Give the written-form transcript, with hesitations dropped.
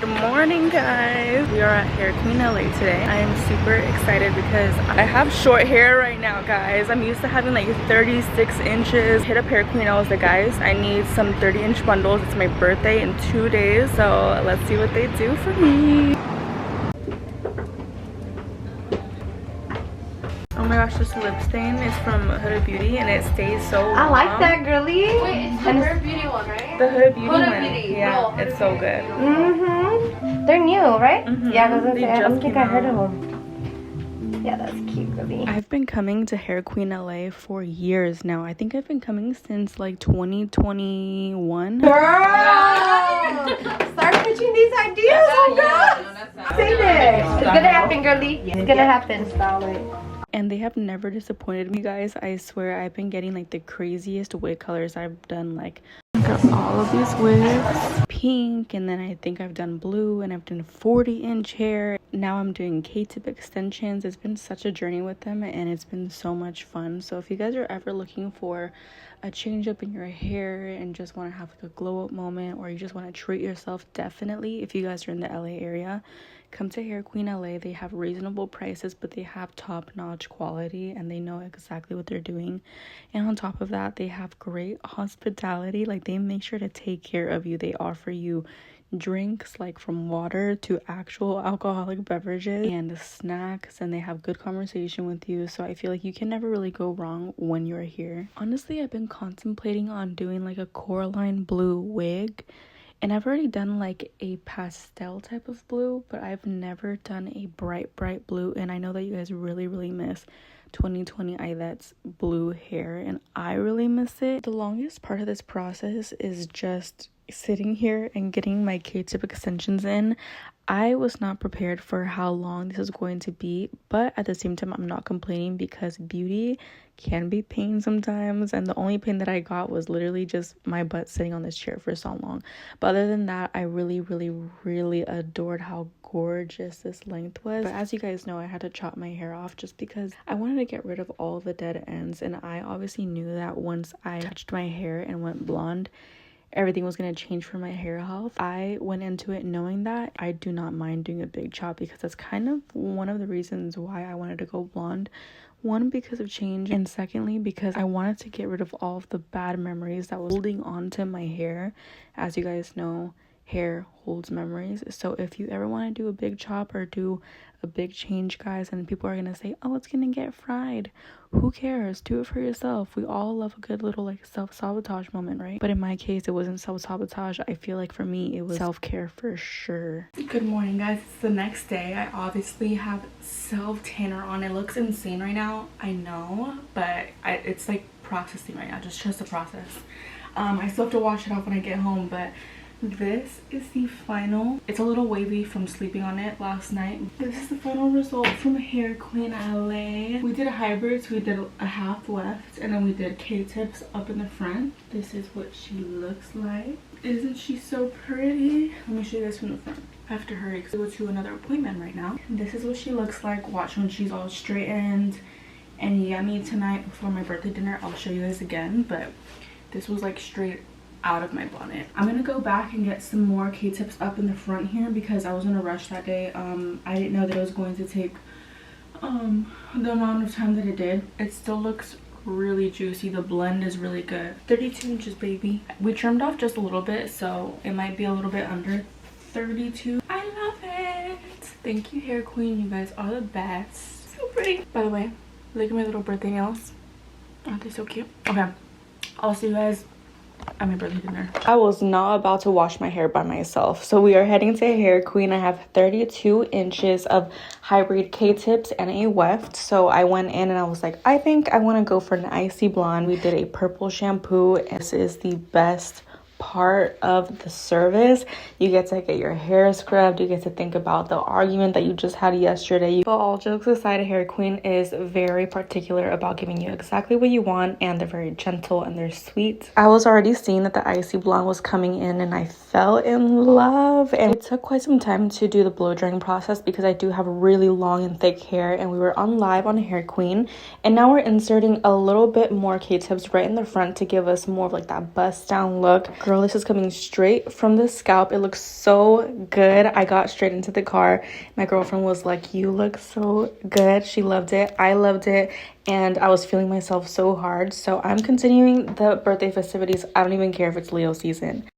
Good morning, guys. We are at Hairqueenla today. I am super excited because I have short hair right now, guys. I'm used to having like 36 inches. Hit up Hairqueenla. I was like, guys, I need some 30-inch bundles. It's my birthday in 2 days, so let's see what they do for me. Oh my gosh, this lip stain is from Huda Beauty and it stays so long. I like that, girly. Wait, it's the Huda Beauty one, right? The Huda Beauty one. Beauty. Yeah, No, it's so good. They're new, right? Yeah, They I don't just think came I heard out. of them. Yeah, that's cute, girly. I've been coming to Hairqueenla LA for years now. I think I've been coming since like 2021. Girl! Start pitching these ideas, oh god! Say it! It's gonna happen, girly. It's gonna happen. And they have never disappointed me, guys. I swear I've been getting like the craziest wig colors. I've done like all of these wigs, pink, and then I think I've done blue, and I've done 40-inch hair. Now I'm doing K-tip extensions. It's been such a journey with them and it's been so much fun. So if you guys are ever looking for a change up in your hair and just want to have like a glow up moment, or you just want to treat yourself, definitely, if you guys are in the LA area, come to Hairqueenla LA. They have reasonable prices, but they have top-notch quality and they know exactly what they're doing. And on top of that, they have great hospitality. Like, they make sure to take care of you. They offer you drinks, like from water to actual alcoholic beverages and snacks, and they have good conversation with you. So I feel like you can never really go wrong when you're here. Honestly, I've been contemplating on doing like a Coraline blue wig, and I've already done like a pastel type of blue, but I've never done a bright blue. And I know that you guys really miss 2020 Aidette's blue hair, and I really miss it. The longest part of this process is just sitting here and getting my K-tip extensions in. I was not prepared for how long this is going to be, but at the same time, I'm not complaining because beauty can be pain sometimes, and the only pain that I got was literally just my butt sitting on this chair for so long. But other than that, I really adored how gorgeous this length was. But as you guys know, I had to chop my hair off just because I wanted to get rid of all the dead ends, and I obviously knew that once I touched my hair and went blonde, everything was going to change for my hair health. I went into it knowing that. I do not mind doing a big chop because that's kind of one of the reasons why I wanted to go blonde. One, because of change, and secondly, because I wanted to get rid of all of the bad memories that was holding on to my hair. As you guys know, hair holds memories. So if you ever want to do a big chop or do a big change, guys, and people are gonna say, oh, it's gonna get fried, who cares? Do it for yourself. We all love a good little like self-sabotage moment, right? But in my case, it wasn't self-sabotage. I feel like for me it was self-care for sure. Good morning, guys. It's the next day. I obviously have self-tanner on. It looks insane right now, I know, but it's like processing right now. Just trust the process. I still have to wash it off when I get home, but this is the final. It's a little wavy from sleeping on it last night. This is the final result from Hairqueenla LA. We did a hybrid, so we did a half left, and then we did K-tips up in the front. This is what she looks like. Isn't she so pretty? Let me show you guys from the front. I have to hurry because I go to another appointment right now. This is what she looks like. Watch when she's all straightened and yummy tonight before my birthday dinner. I'll show you guys again, but this was like straight out of my bonnet. I'm gonna go back and get some more K-tips up in the front here because I was in a rush that day. I didn't know that it was going to take the amount of time that it did. It still looks really juicy. The blend is really good. 32 inches, baby. We trimmed off just a little bit, so it might be a little bit under 32. I love it. Thank you, Hair Queen. You guys are the best. So pretty. By the way, look at my little birthday nails. Aren't they so cute? Okay, I'll see you guys at my birthday dinner. I was not about to wash my hair by myself, so we are heading to Hair Queen. I have 32 inches of hybrid K-tips and a weft, so I went in and I was like, I think I want to go for an icy blonde. We did a purple shampoo, and this is the best part of the service. You get to get your hair scrubbed. You get to think about the argument that you just had yesterday. But all jokes aside, Hair Queen is very particular about giving you exactly what you want, and they're very gentle and they're sweet. I was already seeing that the icy blonde was coming in and I fell in love, and it took quite some time to do the blow drying process because I do have really long and thick hair, and we were on live on Hair Queen, and now we're inserting a little bit more K-tips right in the front to give us more of like that bust down look. Girl, this is coming straight from the scalp. It looks so good. I got straight into the car. My girlfriend was like, you look so good. She loved it. I loved it. And I was feeling myself so hard. So I'm continuing the birthday festivities. I don't even care if it's Leo season.